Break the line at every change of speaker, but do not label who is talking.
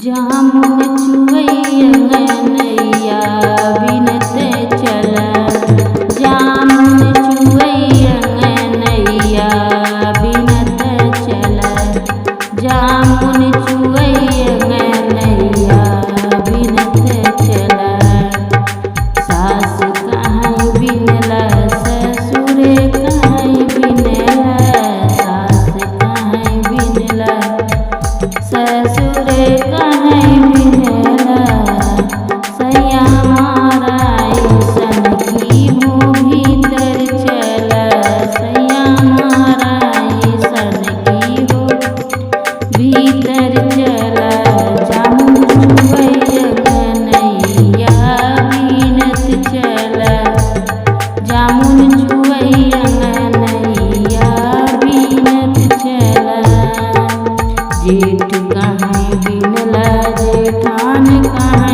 जामुन चुवैया नैया बिनत चल। जामुन चुवैया नैया बिनत चल। जामुन चुवैया नैया बिनत चल। सास कहाँ बिनला ससुर कहाँ बिनला। सास कहाँ बिनला ससुर कहाँ बिनला। सैया मारा ऐसन की हो भीतर चल। सैया मारा ऐसन की हो भीतर चल। जामुन चुवैया नैया बिनत चल। जामुन चुवैया नैया बिनत चल। जेठ कहाँ बिनला जेठान कहाँ